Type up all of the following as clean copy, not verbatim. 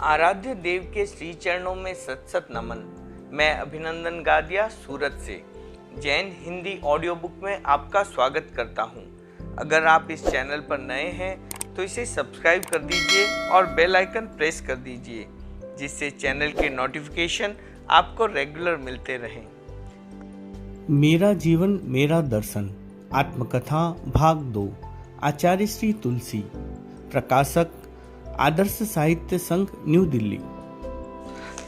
आराध्य देव के श्री चरणों में सत सत नमन। मैं अभिनंदन गादिया सूरत से जैन हिंदी ऑडियो बुक में आपका स्वागत करता हूं। अगर आप इस चैनल पर नए हैं तो इसे सब्सक्राइब कर दीजिए और बेल आइकन प्रेस कर दीजिए, जिससे चैनल के नोटिफिकेशन आपको रेगुलर मिलते रहें। मेरा जीवन मेरा दर्शन आत्मकथा भाग 2, आचार्य श्री तुलसी, प्रकाशक आदर्श साहित्य संघ, न्यू दिल्ली।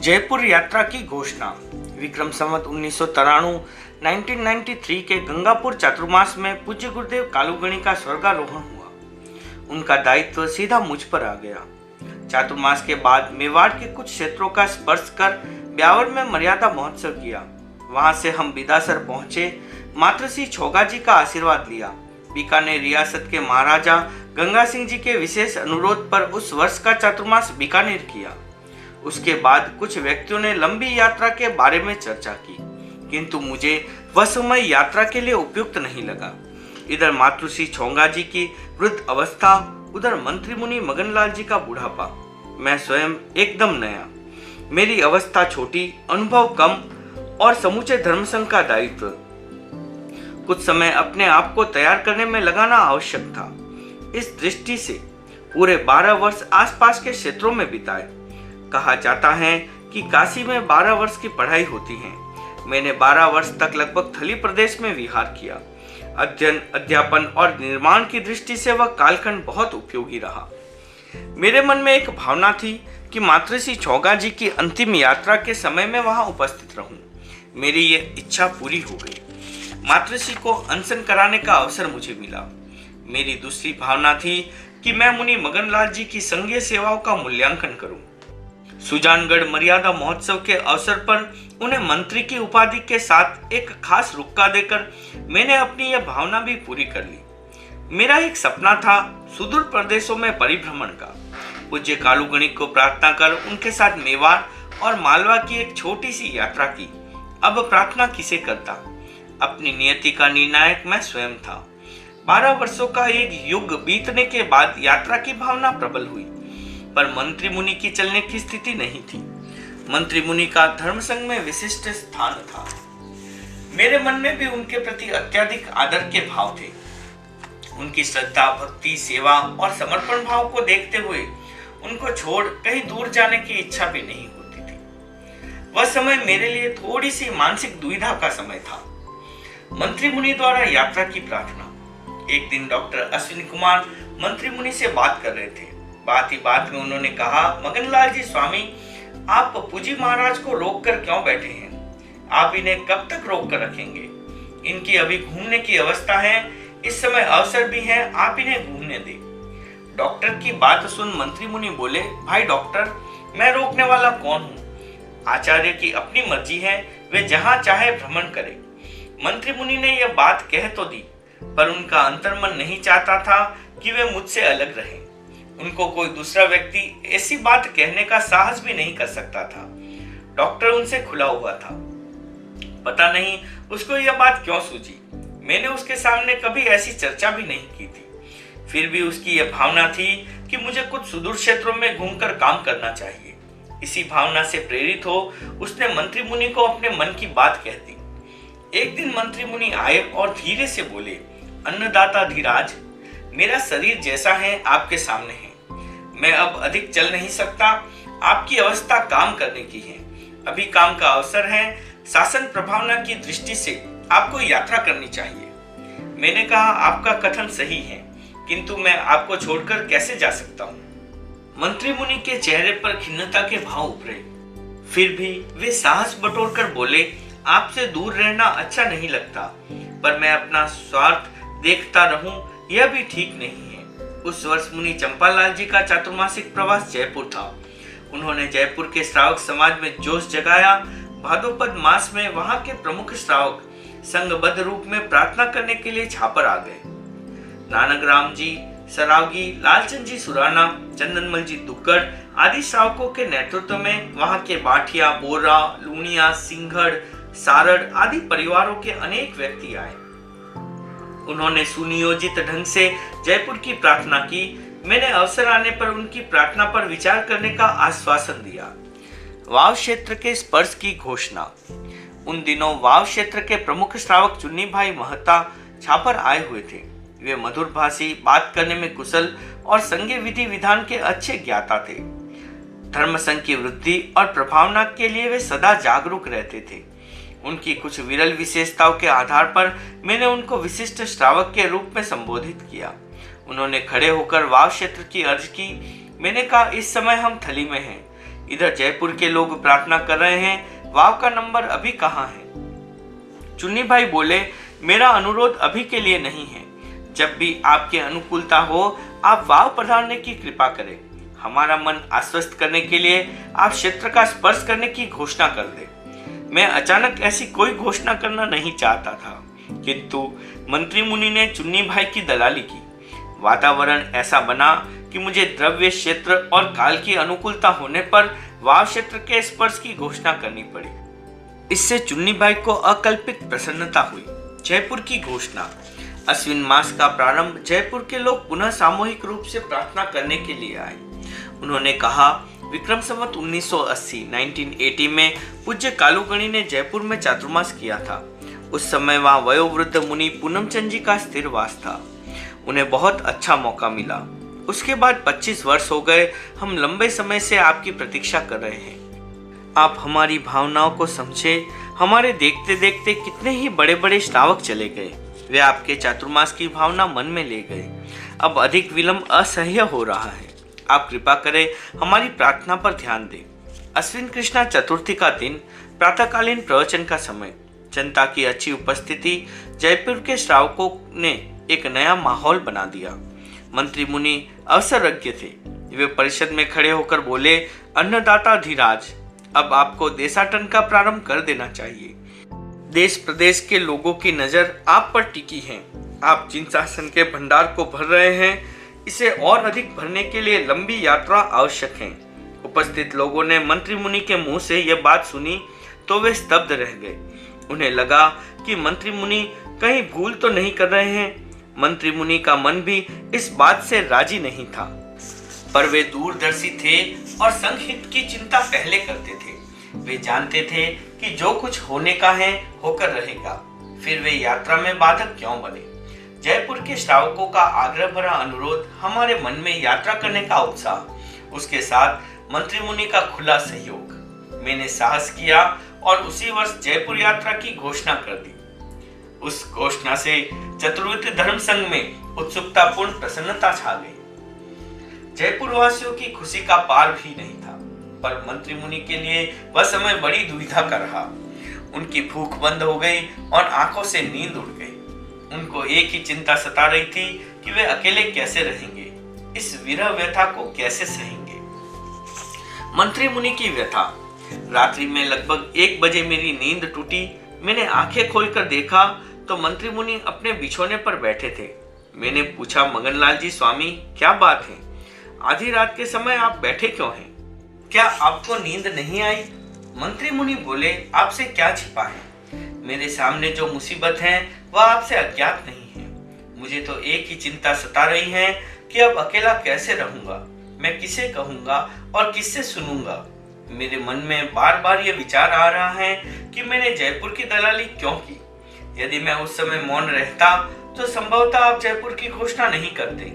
जयपुर यात्रा की घोषणा। विक्रम संवत 1993 के गंगापुर चातुर्मास में पूज्य गुरुदेव कालूगणी का स्वर्गारोहण हुआ। उनका दायित्व सीधा मुझ पर आ गया। चातुर्मास के बाद मेवाड़ के कुछ क्षेत्रों का स्पर्श कर ब्यावर में मर्यादा महोत्सव किया। वहां से हम बिदासर पहुंचे, मातृश्री छोगा जी का आशीर्वाद लिया। बीकानेर रियासत के महाराजा गंगा सिंह जी के विशेष अनुरोध पर उस वर्ष का चातुर्मास बीकानेर किया। उसके बाद कुछ व्यक्तियों ने लंबी यात्रा के बारे में चर्चा की, किंतु मुझे वह समय यात्रा के लिए उपयुक्त नहीं लगा। इधर मातृश्री छोगा जी की वृद्ध अवस्था, उधर मंत्री मुनि मगनलाल जी का बुढ़ापा, मैं स्वयं एकदम नया, मेरी अवस्था छोटी, अनुभव कम और समूचे धर्मसंघ का दायित्व। कुछ समय अपने आप को तैयार करने में लगाना आवश्यक था। इस दृष्टि से पूरे 12 वर्ष आसपास के क्षेत्रों में बिताए। कहा जाता है कि काशी में 12 वर्ष की पढ़ाई होती है। मैंने 12 वर्ष तक लगभग थली प्रदेश में विहार किया। अध्ययन, अध्यापन और निर्माण की दृष्टि से वह कालखंड बहुत उपयोगी रहा। मेरे मन में एक भावना थी कि मातृश्री छोगा जी की अंतिम यात्रा के समय में वहां उपस्थित रहूं। मेरी ये इच्छा पूरी हो गई। मातृश्री को अनशन कराने का अवसर मुझे मिला। मेरी दूसरी भावना थी कि मैं मुनि मगनलाल जी की संघीय सेवाओं का मूल्यांकन करूं। सुजानगढ़ मर्यादा महोत्सव के अवसर पर उन्हें मंत्री की उपाधि के साथ एक खास रुक्का देकर मैंने अपनी यह भावना भी पूरी कर ली। मेरा एक सपना था सुदूर प्रदेशों में परिभ्रमण का। पूज्य कालूगणी को प्रार्थना कर उनके साथ मेवाड़ और मालवा की एक छोटी सी यात्रा की। अब प्रार्थना किसे करता? अपनी नियति का निर्णायक मैं स्वयं था। 12 वर्षों का एक युग बीतने के बाद यात्रा की भावना प्रबल हुई, पर मंत्री मुनि की चलने की स्थिति नहीं थी। मंत्री मुनि का धर्मसंघ में विशिष्ट स्थान था। मेरे मन में भी उनके प्रति अत्यधिक आदर के भाव थे। उनकी श्रद्धा, भक्ति, सेवा और समर्पण भाव को देखते हुए उनको छोड़ कहीं दूर जाने की इच्छा भी नहीं होती थी। वह समय मेरे लिए थोड़ी सी मानसिक दुविधा का समय था। मंत्री मुनि द्वारा यात्रा की प्रार्थना। एक दिन डॉक्टर अश्विनी कुमार मंत्री मुनि से बात कर रहे थे। बात ही बात में उन्होंने कहा, मगनलाल जी स्वामी, आप पूजी महाराज को रोक कर क्यों बैठे हैं? आप इन्हें कब तक रोक कर रखेंगे? इनकी अभी घूमने की अवस्था है, इस समय अवसर भी है, आप इन्हें घूमने दें। डॉक्टर की बात सुन मंत्री मुनि बोले, भाई डॉक्टर, मैं रोकने वाला कौन हूँ? आचार्य की अपनी मर्जी है, वे जहाँ चाहे भ्रमण करें। मंत्री मुनि ने यह बात कह तो दी, पर उनका अंतर्मन नहीं चाहता था कि वे मुझसे अलग रहें। उनको कोई दूसरा व्यक्ति ऐसी बात कहने का साहस भी नहीं कर सकता था। डॉक्टर उनसे खुला हुआ था। पता नहीं उसको यह बात क्यों सूझी। मैंने उसके सामने कभी ऐसी चर्चा भी नहीं की थी। फिर भी उसकी यह भावना थी कि मुझे कुछ सुदूर क्षेत्रों में घूमकर काम करना चाहिए। इसी भावना से प्रेरित हो उसने मंत्री मुनि को अपने मन की बात कह दी। एक दिन मंत्री मुनि आए और धीरे से बोले, अन्नदाता धीराज, मेरा शरीर जैसा है आपके सामने है। मैं अब अधिक चल नहीं सकता। आपकी अवस्था काम करने की है। अभी काम का अवसर है। शासन प्रभावना की दृष्टि से आपको यात्रा करनी चाहिए। मैंने कहा, आपका कथन सही है, किंतु मैं आपको छोड़कर कैसे जा सकता हूँ? मंत्री मुनि के चेहरे पर खिन्नता के भाव उभरे। फिर भी वे साहस बटोरकर बोले, आपसे दूर रहना अच्छा नहीं लगता, पर मैं अपना स्वार्थ देखता रहूं यह भी ठीक नहीं है। उस वर्ष मुनि चंपालाल जी का चातुर्मासिक प्रवास जयपुर था। उन्होंने जयपुर के श्रावक समाज में जोश जगाया। भादोपद मास में वहां के प्रमुख श्रावक संघबद्ध रूप में प्रार्थना करने के लिए छापर आ गए। नानक राम जी सरावगी, लालचंद जी सुराना, चंदनमल जी दुक्कड़ आदि श्रावकों के नेतृत्व में वहां के बाठिया, बोरा, लूणिया, सिंघड़, सारड़ आदि परिवारों के अनेक व्यक्ति आए। उन्होंने सुनियोजित ढंग से जयपुर की प्रार्थना की। मैंने अवसर आने पर उनकी प्रार्थना पर विचार करने का आश्वासन दिया। वाव क्षेत्र के स्पर्श की घोषणा। उन दिनों वाव क्षेत्र के प्रमुख श्रावक चुन्नी भाई महता छापर आए हुए थे। वे मधुर भाषी, बात करने में कुशल और संघीय विधि विधान के अच्छे ज्ञाता थे। धर्म संघ की वृद्धि और प्रभावना के लिए वे सदा जागरूक रहते थे। उनकी कुछ विरल विशेषताओं के आधार पर मैंने उनको विशिष्ट श्रावक के रूप में संबोधित किया। उन्होंने खड़े होकर वाव क्षेत्र की अर्ज की। मैंने कहा, इस समय हम थली में हैं। इधर जयपुर के लोग प्रार्थना कर रहे हैं, वाव का नंबर अभी कहाँ है? चुन्नी भाई बोले, मेरा अनुरोध अभी के लिए नहीं है। जब भी आपके अनुकूलता हो, आप वाव पधारने की कृपा करें। हमारा मन आश्वस्त करने के लिए आप क्षेत्र का स्पर्श करने की घोषणा कर दे। मैं अचानक ऐसी कोई घोषणा करना नहीं चाहता था, किंतु मंत्री मुनि ने चुन्नी भाई की दलाली की। वातावरण ऐसा बना कि मुझे द्रव्य क्षेत्र और काल की अनुकूलता होने पर वाव क्षेत्र के स्पर्श की घोषणा करनी पड़ी। इससे चुन्नी भाई को अकल्पित प्रसन्नता हुई। जयपुर की घोषणा। अश्विन मास का प्रारंभ, जयपुर के लोग पुनः सामूहिक रूप से प्रार्थना करने के लिए आए। उन्होंने कहा, विक्रम संवत 1980 में पूज्य कालूगणी ने जयपुर में चातुर्मास किया था। उस समय वहाँ वयोवृद्ध मुनि पूनमचंद जी का स्थिर वास था। उन्हें बहुत अच्छा मौका मिला। उसके बाद 25 वर्ष हो गए। हम लंबे समय से आपकी प्रतीक्षा कर रहे हैं। आप हमारी भावनाओं को समझे। हमारे देखते देखते कितने ही बड़े बड़े श्रावक चले गए। वे आपके चातुर्मास की भावना मन में ले गए। अब अधिक विलंब असह्य हो रहा है। आप कृपा करें, हमारी प्रार्थना पर ध्यान दें। अश्विन कृष्णा चतुर्थी का दिन, प्रातःकालीन प्रवचन का समय, जनता की अच्छी उपस्थिति, जयपुर के श्रावकों ने एक नया माहौल बना दिया। मंत्री मुनि अवसरज्ञ थे। वे परिषद में खड़े होकर बोले, अन्नदाता धीराज, अब आपको देशाटन का प्रारंभ कर देना चाहिए। देश प्रदेश के लोगों की नजर आप पर टिकी है। आप जिन शासन के भंडार को भर रहे हैं, इसे और अधिक भरने के लिए लंबी यात्रा आवश्यक है। उपस्थित लोगों ने मंत्री मुनि के मुंह से यह बात सुनी तो वे स्तब्ध रह गए। उन्हें लगा कि मंत्री मुनि कहीं भूल तो नहीं कर रहे हैं। मंत्री मुनि का मन भी इस बात से राजी नहीं था, पर वे दूरदर्शी थे और संघ हित की चिंता पहले करते थे। वे जानते थे कि जो कुछ होने का है होकर रहेगा, फिर वे यात्रा में बाधक क्यों बने। जयपुर के श्रावकों का आग्रह भरा अनुरोध, हमारे मन में यात्रा करने का उत्साह, उसके साथ मंत्री मुनि का खुला सहयोग। मैंने साहस किया और उसी वर्ष जयपुर यात्रा की घोषणा कर दी। उस घोषणा से चतुर्विध धर्म संघ में उत्सुकतापूर्ण प्रसन्नता छा गई। जयपुर वासियों की खुशी का पार भी नहीं था, पर मंत्री मुनि के लिए वह समय बड़ी दुविधा का रहा। उनकी भूख बंद हो गई और आंखों से नींद उड़ गई। उनको एक ही चिंता सता रही थी कि वे अकेले कैसे रहेंगे, इस विरह व्यथा को कैसे सहेंगे। मंत्री मुनि की व्यथा। रात्रि में लगभग 1 बजे मेरी नींद टूटी। मैंने आंखें खोलकर देखा तो मंत्री मुनि अपने बिछौने पर बैठे थे। मैंने पूछा, मगनलाल जी स्वामी, क्या बात है? आधी रात के समय आप बैठे क्यों हैं? क्या आपको नींद नहीं आई? मंत्री मुनि बोले, आपसे क्या छिपा है? मेरे सामने जो मुसीबत है वह आपसे अज्ञात नहीं है। मुझे तो एक ही चिंता सता रही है कि अब अकेला कैसे रहूंगा, मैं किसे कहूंगा और किससे सुनूंगा। मेरे मन में बार बार यह विचार आ रहा है कि मैंने जयपुर की दलाली क्यों की। यदि मैं उस समय मौन रहता तो संभवतः आप जयपुर की घोषणा नहीं करते।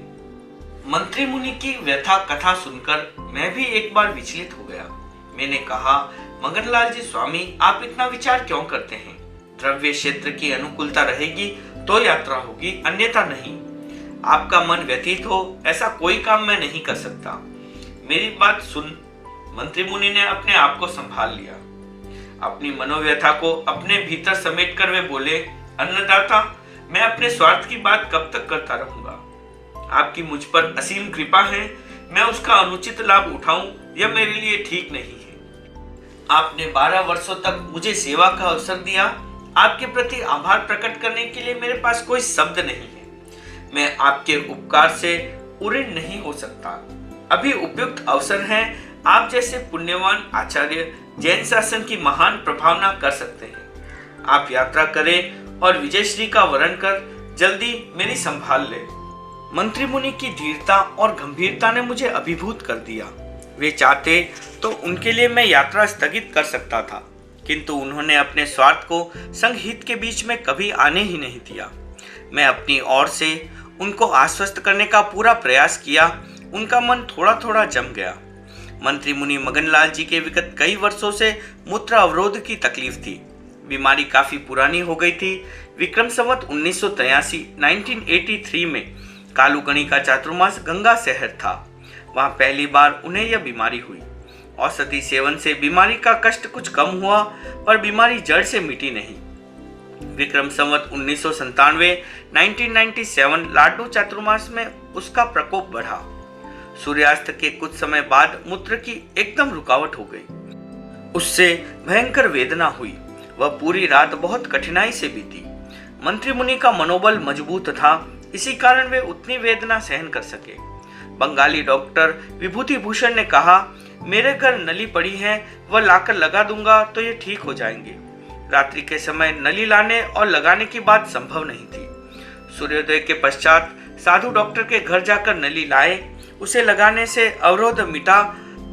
मंत्री मुनि की व्यथा कथा सुनकर मैं भी एक बार विचलित हो गया। मैंने कहा, मगनलाल जी स्वामी, आप इतना विचार क्यों करते हैं? द्रव्य क्षेत्र की अनुकूलता रहेगी तो यात्रा होगी, अन्यथा नहीं। आपका मन व्यतीत हो ऐसा कोई काम मैं नहीं कर सकता। मेरी बात सुन। मंत्री मुनि ने अपने आप को संभाल लिया। अपनी मनोव्यथा को अपने भीतर समेटकर वे बोले, अन्नदाता, मैं अपने स्वार्थ की बात कब तक करता रहूंगा? आपकी मुझ पर असीम कृपा है। मैं उसका अनुचित लाभ उठाऊं यह मेरे लिए ठीक नहीं है। आपने 12 वर्षों तक मुझे सेवा का अवसर दिया। आपके प्रति आभार प्रकट करने के लिए मेरे पास कोई शब्द नहीं है। मैं आपके उपकार से उऋण नहीं हो सकता। अभी उपयुक्त अवसर है। आप जैसे पुण्यवान आचार्य जैन शासन की महान प्रभावना कर सकते हैं। आप यात्रा करें और विजयश्री का वरण कर जल्दी मेरी संभाल ले। मंत्री मुनि की धीरता और गंभीरता ने मुझे अभिभूत कर दिया। वे चाहते तो उनके लिए मैं यात्रा स्थगित कर सकता था, किंतु उन्होंने अपने स्वार्थ को संघ हित के बीच में कभी आने ही नहीं दिया। मैं अपनी ओर से उनको आश्वस्त करने का पूरा प्रयास किया। उनका मन थोड़ा थोड़ा जम गया। मंत्री मुनि मगनलाल जी के विगत कई वर्षों से मूत्र अवरोध की तकलीफ थी। बीमारी काफी पुरानी हो गई थी। विक्रम संवत 1983 में कालूगणी का चातुर्मास गंगा शहर था। वहां पहली बार उन्हें यह बीमारी हुई। औषधि सेवन से बीमारी का कष्ट कुछ कम हुआ, पर बीमारी जड़ से मिटी नहीं। विक्रम संवत 1997 लाडू चातुर्मास में उसका प्रकोप बढ़ा। सूर्यास्त के कुछ समय बाद मूत्र की एकदम रुकावट हो गई। उससे भयंकर वेदना हुई। वह पूरी रात बहुत कठिनाई से बीती। मंत्री मुनि का मनोबल मजबूत था, इसी कारण वे उतनी वेदना सहन कर सके। बंगाली डॉक्टर विभूति भूषण ने कहा, मेरे घर नली पड़ी है, वह लाकर लगा दूंगा तो ये ठीक हो जाएंगे। रात्रि के समय नली लाने और लगाने की बात संभव नहीं थी। सूर्योदय के पश्चात साधु डॉक्टर के घर जाकर नली लाए। उसे लगाने से अवरोध मिटा,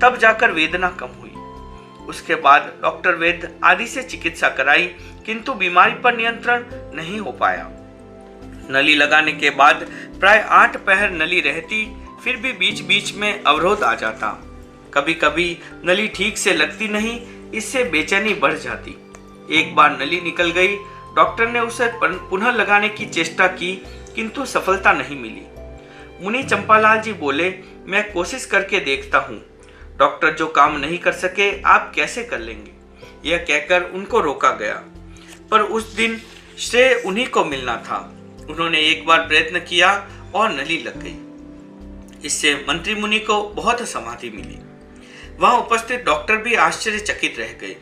तब जाकर वेदना कम हुई। उसके बाद डॉक्टर वैद्य आदि से चिकित्सा कराई, किंतु बीमारी पर नियंत्रण नहीं हो पाया। नली लगाने के बाद प्राय 8 पहर नली रहती, फिर भी बीच बीच में अवरोध आ जाता। कभी कभी नली ठीक से लगती नहीं, इससे बेचैनी बढ़ जाती। एक बार नली निकल गई। डॉक्टर ने उसे पुनः लगाने की चेष्टा की, किंतु सफलता नहीं मिली। मुनि चंपालाल जी बोले, मैं कोशिश करके देखता हूँ। डॉक्टर जो काम नहीं कर सके, आप कैसे कर लेंगे? यह कहकर उनको रोका गया, पर उस दिन श्रेय उन्हीं को मिलना था। उन्होंने एक बार प्रयत्न किया और नली लग गई। इससे मंत्री मुनि को बहुत समाधि मिली। वहां उपस्थित डॉक्टर भी आश्चर्यचकित रह गए।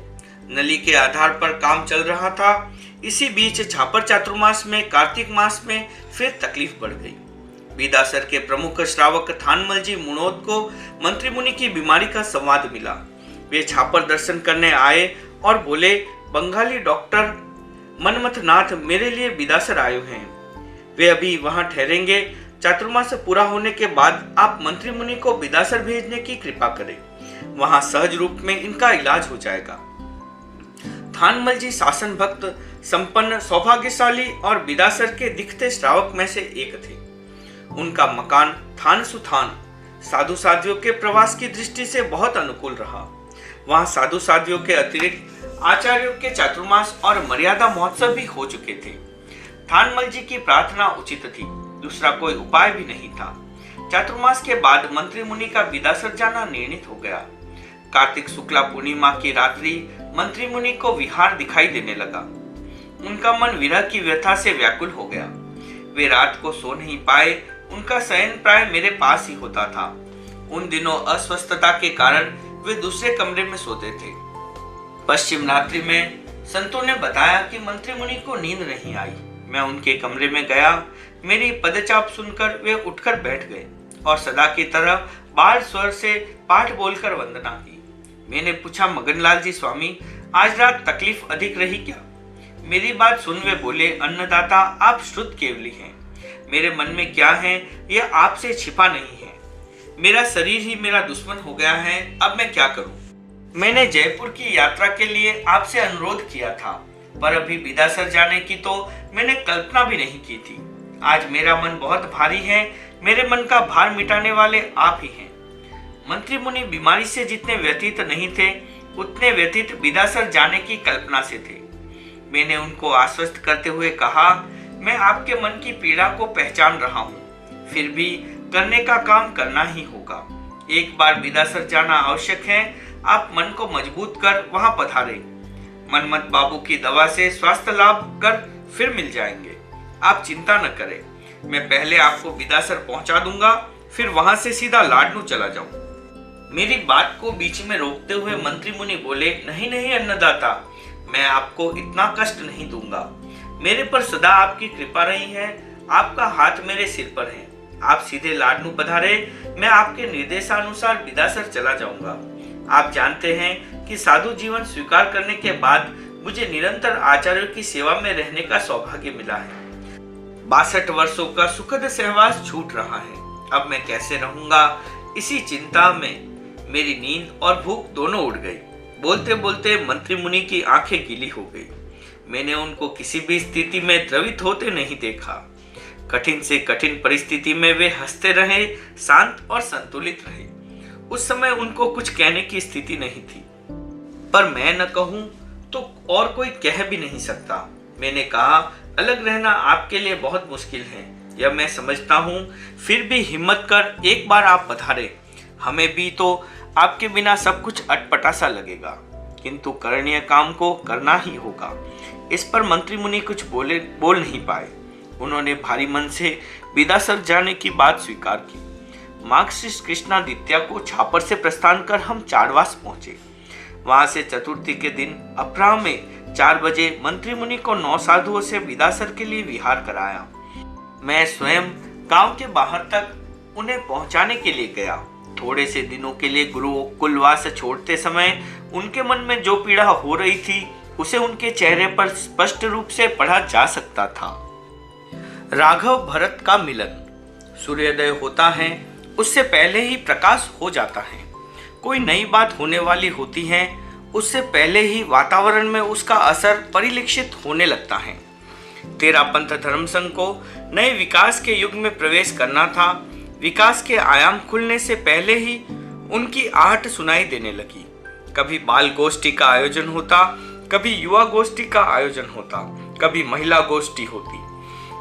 नली के आधार पर काम चल रहा था। इसी बीच छापर चातुर्मास में कार्तिक मास में फिर तकलीफ बढ़ गई। बीदासर के प्रमुख श्रावक थानमल जी मुनोद को मंत्री मुनि की बीमारी का संवाद मिला। वे छापर दर्शन करने आए और बोले, बंगाली डॉक्टर मनमथनाथ मेरे लिए बीदासर आए हैं। वे अभी वहां ठहरेंगे। चातुर्मास पूरा होने के बाद आप मंत्री मुनि को बीदासर भेजने की कृपा करें। वहां सहज रूप में इनका इलाज हो जाएगा। थानमल जी शासन भक्त, संपन्न, सौभाग्यशाली और बीदासर के दिखते श्रावक में से एक थे। उनका मकान थान सुथान साधु साध्वियों के प्रवास की दृष्टि से बहुत अनुकूल रहा। वहां साधु साध्वियों के अतिरिक्त आचार्यों के चातुर्मास और मर्यादा महोत्सव भी हो चुके थे। थानमल जी की प्रार्थना उचित थी, दूसरा कोई उपाय भी नहीं था। चातुर्मास के बाद मंत्री मुनि का बीदासर जाना निर्णित हो गया। कार्तिक शुक्ला पूर्णिमा की रात्रि मंत्री मुनि को विहार दिखाई देने लगा। उनका मन विरह की व्यथा से व्याकुल हो गया। वे रात को सो नहीं पाए। उनका शयन प्राय मेरे पास ही होता था। उन दिनों अस्वस्थता के कारण वे दूसरे कमरे में सोते थे। पश्चिम रात्रि में संतों ने बताया कि मंत्री मुनि को नींद नहीं आई। मैं उनके कमरे में गया। मेरी पदचाप सुनकर वे उठकर बैठ गए और सदा की तरह बाल स्वर से पाठ बोलकर वंदना की। मैंने पूछा, मगनलाल जी स्वामी, आज रात तकलीफ अधिक रही क्या? मेरी बात सुन वे बोले, अन्नदाता आप शुद्ध केवली हैं। मेरे मन में क्या है यह आपसे छिपा नहीं है। मेरा शरीर ही मेरा दुश्मन हो गया है। अब मैं क्या करूं? मैंने जयपुर की यात्रा के लिए आपसे अनुरोध किया था, पर अभी बीदासर जाने की तो मैंने कल्पना भी नहीं की थी। आज मेरा मन बहुत भारी है। मेरे मन का भार मिटाने वाले आप ही हैं। मंत्री मुनि बीमारी से जितने व्यतीत नहीं थे, उतने व्यतीत बीदासर जाने की कल्पना से थे। मैंने उनको आश्वस्त करते हुए कहा, मैं आपके मन की पीड़ा को पहचान रहा हूँ, फिर भी करने का काम करना ही होगा। एक बार बीदासर जाना आवश्यक है। आप मन को मजबूत कर वहां पधारें। मनमत बाबू की दवा से स्वास्थ्य लाभ कर फिर मिल जाएंगे। आप चिंता न करें। मैं पहले आपको बीदासर पहुंचा दूंगा, फिर वहां से सीधा लाडनू चला जाऊं। मेरी बात को बीच में रोकते हुए मंत्री मुनि बोले, नहीं नहीं अन्नदाता, मैं आपको इतना कष्ट नहीं दूंगा। मेरे पर सदा आपकी कृपा रही है। आपका हाथ मेरे सिर पर है। आप सीधे लाडनू पधारे। मैं आपके निर्देशानुसार बीदासर चला जाऊंगा। आप जानते हैं कि साधु जीवन स्वीकार करने के बाद मुझे निरंतर आचार्यों की सेवा में रहने का सौभाग्य मिला है। 62 वर्षों का सुखद सहवास छूट रहा है। अब मैं कैसे रहूंगा, इसी चिंता में मेरी नींद और भूख दोनों उड़ गई। बोलते बोलते मंत्री मुनि की आंखें गीली हो गई। मैंने उनको किसी भी स्थिति में द्रवित होते नहीं देखा। कठिन से कठिन परिस्थिति में वे हंसते रहे, शांत और संतुलित रहे। उस समय उनको कुछ कहने की स्थिति नहीं थी, पर मैं न कहूं तो और कोई कह भी नहीं सकता। मैंने कहा, अलग रहना आपके लिए बहुत मुश्किल है, यह मैं समझता हूं, फिर भी हिम्मत कर एक बार आप पधारे। हमें भी तो आपके बिना सब कुछ अटपटा सा लगेगा, किंतु करणीय काम को करना ही होगा। इस पर मंत्री मुनि कुछ बोल नहीं पाए। उन्होंने भारी मन से विदासर जाने की बात स्वीकार की। मार्क्सिस्ट कृष्णादित्य को छापर से प्रस्थान कर हम चाड़वास पहुंचे। वहां से चतुर्थी के दिन अपराह में 4 बजे मंत्री मुनि को 9 साधुओं से विदासर के लिए विहार कराया। मैं स्वयं गांव के बाहर तक उन्हें पहुंचाने के लिए गया। थोड़े से दिनों के लिए गुरुकुलवास छोड़ते समय उनके मन में जो पीड़ा हो रही थी, उसे उनके चेहरे पर स्पष्ट रूप से पढ़ा जा सकता था। राघव भरत का मिलन। सूर्योदय होता है, उससे पहले ही प्रकाश हो जाता है। कोई नई बात होने वाली होती है, उससे पहले ही वातावरण में उसका असर परिलक्षित होने लगता है। तेरापंथ धर्म संघ को नए विकास के युग में प्रवेश करना था। विकास के आयाम खुलने से पहले ही उनकी आहट सुनाई देने लगी। कभी बाल गोष्ठी का आयोजन होता, कभी युवा गोष्ठी का आयोजन होता, कभी महिला गोष्ठी होती,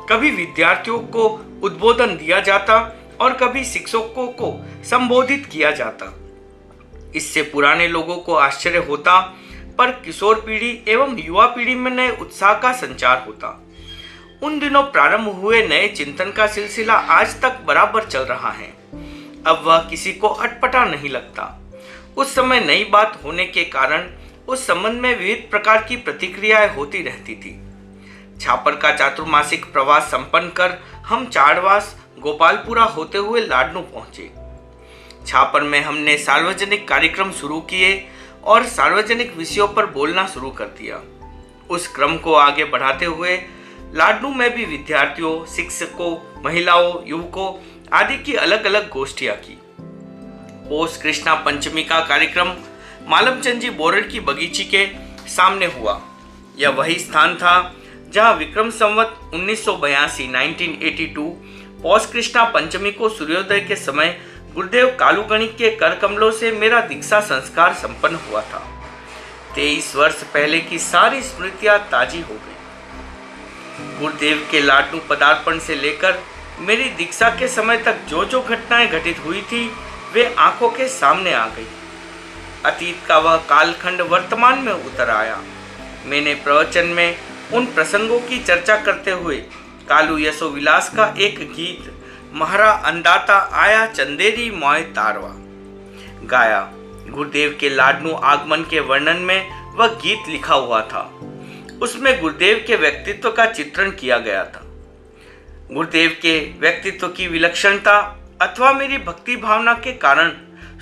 कभी विद्यार्थियों को उद्बोधन दिया जाता और कभी शिक्षकों को संबोधित किया जाता। इससे पुराने लोगों को आश्चर्य होता, पर किशोर पीढ़ी एवं युवा पीढ़ी में नए उत्साह का संचार होता। उन दिनों प्रारंभ हुए नए चिंतन का सिलसिला आज तक बराबर चल रहा है। अब वह किसी को अटपटा नहीं लगता। उस समय नई बात होने के कारण उस संबंध में विविध प्रकार की प्रतिक्रियाएं होती रहती थी। छापर का चातुर्मासिक प्रवास संपन्न कर हम चाड़वास गोपालपुरा होते हुए लाडनू पहुंचे। छापर में हमने सार्वजनिक कार्यक्रम शुरू किए और सार्वजनिक विषयों पर बोलना शुरू कर दिया। उस क्रम को आगे बढ़ाते हुए लाडनू में भी विद्यार्थियों, शिक्षकों, महिलाओं, युवकों आदि की अलग अलग गोष्ठियां की। पोष कृष्णा पंचमी का कार्यक्रम मालमचंद जी बोरड़ की बगीची के सामने हुआ। यह वही स्थान था जहां विक्रम संवत 1982 पौष कृष्णा पंचमी को सूर्योदय के समय गुरुदेव कालूगणी के कर कमलों से मेरा दीक्षा संस्कार संपन्न हुआ था। 23 वर्ष पहले की सारी स्मृतियां ताजी हो गई। गुरुदेव के लाडनू पदार्पण से लेकर मेरी दीक्षा के समय तक जो जो घटनाएं घटित हुई थी, वे आंखों के सामने आ गई। अतीत का वह कालखंड वर्तमान में उतर आया। मैंने प्रवचन में उन प्रसंगों की चर्चा करते हुए कालू यशो विलास का एक गीत महारा अंदाता आया चंदेरी मोय तारवा गाया। गुरुदेव के लाडनू आगमन के वर्णन में वह गीत लिखा हुआ था। उसमें गुरुदेव के व्यक्तित्व का चित्रण किया गया था। गुरुदेव के व्यक्तित्व की विलक्षणता अथवा मेरी भक्ति भावना के कारण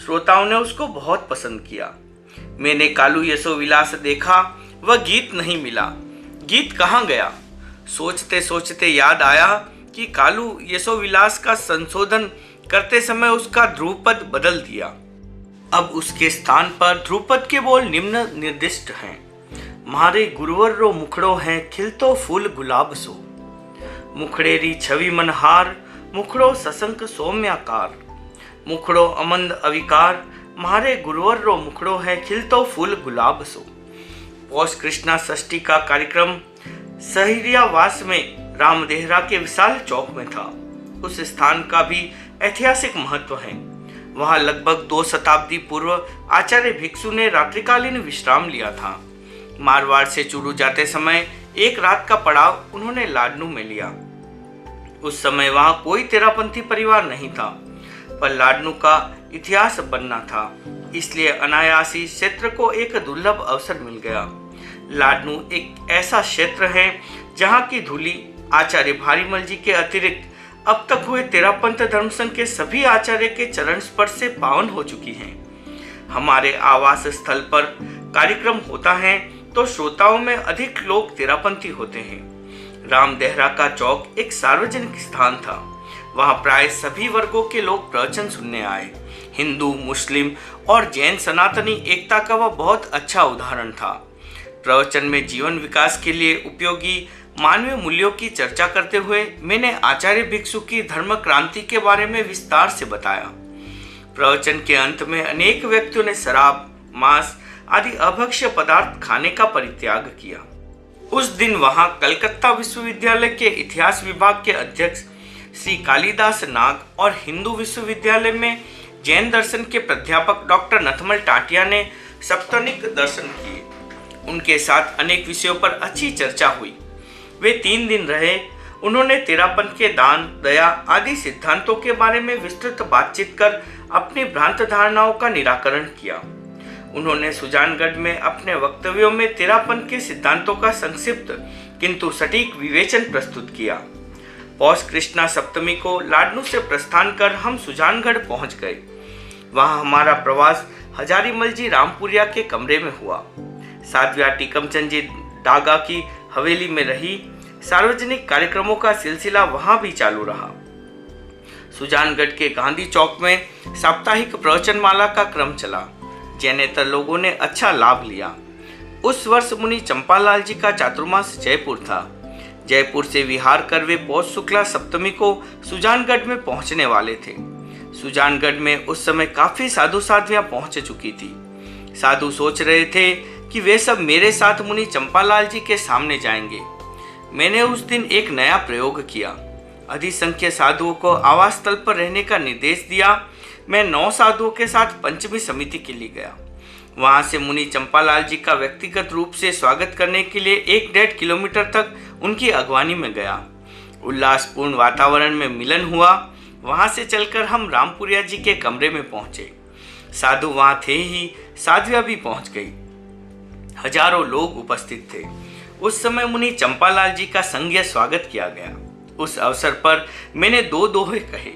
श्रोताओं ने उसको बहुत पसंद किया। मैंने कालू यशो विलास देखा, वह गीत नहीं मिला। गीत कहाँ गया? सोचते सोचते याद आया कि कालू यशो विलास का संशोधन करते समय उसका ध्रुवपद बदल दिया। अब उसके स्थान पर ध्रुवपद के बोल निम्न निर्दिष्ट हैं। मारे गुरुवर रो मुखड़ो है खिलतो फूल गुलाब सो, मुखड़ेरी छवि मनहार मुखड़ो सशंक सौम्याकार, मुखड़ो अमंद अविकार मारे गुरुवर रो मुखड़ो है खिलतो फूल गुलाब सो। पौष कृष्णा षष्ठी का कार्यक्रम सहरियावास में रामदेहरा के विशाल चौक में था। उस स्थान का भी ऐतिहासिक महत्व है। वहां लगभग 2 शताब्दी पूर्व आचार्य भिक्षु ने रात्रिकालीन विश्राम लिया था। मारवाड़ से चूरू जाते समय एक रात का पड़ाव उन्होंने लाडनू में लिया। उस समय वहां कोई तेरापंथी परिवार नहीं था, पर लाडनू का इतिहास बनना था, इसलिए अनायासी क्षेत्र को एक दुर्लभ अवसर मिल गया। लाडनू एक ऐसा क्षेत्र है जहां की धूली आचार्य भारीमल जी के अतिरिक्त अब तक हुए तेरापंथ धर्म संघ के सभी आचार्य के चरण स्पर्श से पावन हो चुकी हैं। हमारे आवास स्थल पर कार्यक्रम होता है तो श्रोताओं में अधिक लोग तेरापंथी होते हैं। राम देहरा का चौक एक सार्वजनिक स्थान था। वहां प्राय सभी वर्गों के लोग प्रवचन सुनने आए। हिंदू, मुस्लिम और जैन सनातनी एकता का वह बहुत अच्छा उदाहरण था। प्रवचन में जीवन विकास के लिए उपयोगी मानवीय मूल्यों की चर्चा करते हुए मैंने आचार्य भिक्षु की धर्म क्रांति के बारे में विस्तार से बताया। प्रवचन के अंत में अनेक व्यक्तियों ने शराब, मांस आदि अभक्ष्य पदार्थ खाने का परित्याग किया। उस दिन वहां कलकत्ता विश्वविद्यालय के इतिहास विभाग के अध्यक्ष श्री कालिदास नाग और हिंदू विश्वविद्यालय में जैन दर्शन के प्राध्यापक डॉक्टर नथमल टाटिया ने सप्तनिक दर्शन किए। उनके साथ अनेक विषयों पर अच्छी चर्चा हुई। वे 3 दिन रहे। उन्होंने तेरापन के दान, दया आदि सिद्धांतों के बारे में विस्तृत बातचीत कर अपनी भ्रांत धारणाओं का निराकरण किया। उन्होंने सुजानगढ़ में अपने वक्तव्यों में तेरापन के सिद्धांतों का संक्षिप्त किंतु सटीक विवेचन प्रस्तुत किया। पौष कृष्णा सप्तमी को लाडनू से प्रस्थान कर हम सुजानगढ़ पहुंच गए। वहां हमारा प्रवास हजारीमल जी रामपुरिया के कमरे में हुआ। साध्व्या टीकमचंद जी डागा की हवेली में रही। सार्वजनिक कार्यक्रमों का सिलसिला वहां भी चालू रहा। सुजानगढ़ के गांधी चौक में साप्ताहिक प्रवचनमाला का क्रम चला। जैनेतर लोगों ने अच्छा लाभ लिया। उस वर्ष मुनि चंपालाल जी का चातुर्मास जयपुर था। जयपुर से विहार कर वे पौष शुक्ला सप्तमी को सुजानगढ़ में पहुंचने वाले थे। सुजानगढ़ में उस समय काफी साधु साध्वियां पहुंच चुकी थी। साधु सोच रहे थे कि वे सब मेरे साथ मुनि चंपालाल जी के सामने जाएंगे। मैंने उस दिन एक नया प्रयोग किया। अधिसंख्य साधुओं को आवास स्थल पर रहने का निर्देश दिया। मैं 9 साधुओं के साथ पंचमी समिति के लिए गया। वहां से मुनि चंपालाल जी का व्यक्तिगत रूप से स्वागत करने के लिए 1-1.5 किलोमीटर तक उनकी अगवानी में गया। उल्लासपूर्ण वातावरण में मिलन हुआ। वहां से चलकर हम रामपुरिया जी के कमरे में पहुंचे। साधु वहां थे ही, साध्वियां भी पहुंच गई। हजारों लोग उपस्थित थे। उस समय मुनि चंपालाल जी का संज्ञ स्वागत किया गया। उस अवसर पर मैंने 2 दोहे कहे।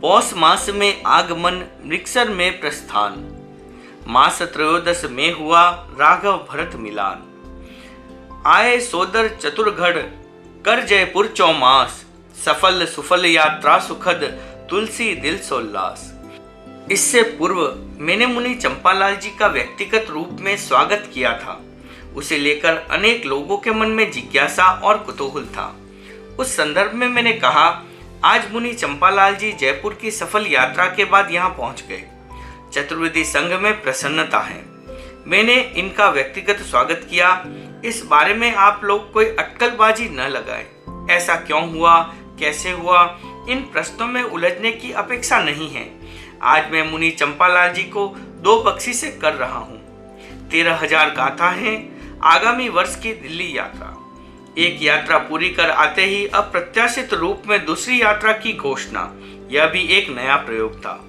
पौष मास में आगमन, मृगसर में प्रस्थान। मास त्रयोदश में हुआ राघव भरत मिलान। आए सोदर चतुर्गढ़, कर जयपुर चौमास। सफल सुफल यात्रा सुखद, तुलसी दिल सोल्लास। इससे पूर्व मैंने मुनि चंपालाल जी का व्यक्तिगत रूप में स्वागत किया था। उसे लेकर अनेक लोगों के मन में जिज्ञासा और कुतूहल था। उस संदर्भ में मैंने कहा, आज मुनि चंपालाल जी जयपुर की सफल यात्रा के बाद यहाँ पहुँच गए। चतुर्वेदी संघ में प्रसन्नता है। मैंने इनका व्यक्तिगत स्वागत किया। इस बारे में आप लोग कोई अटकलबाजी न लगाएं। ऐसा क्यों हुआ, कैसे हुआ, इन प्रश्नों में उलझने की अपेक्षा नहीं है। आज मैं मुनि चंपालाल जी को 2 बख्शी से कर रहा हूँ। 13,000 गाथा है। आगामी वर्ष की दिल्ली यात्रा। एक यात्रा पूरी कर आते ही अप्रत्याशित रूप में दूसरी यात्रा की घोषणा। यह भी एक नया प्रयोग था।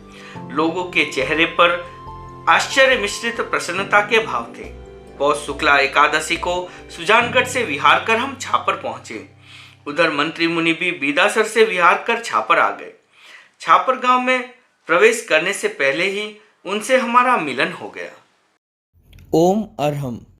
लोगों के चेहरे पर आश्चर्य मिश्रित प्रसन्नता के भाव थे। पौष शुक्ला एकादशी को सुजानगढ़ से विहार कर हम छापर पहुंचे। उधर मंत्री मुनि भी बीदासर से विहार कर छापर आ गए। छापर गांव में प्रवेश करने से पहले ही उनसे हमारा मिलन हो गया। ओम अरहम।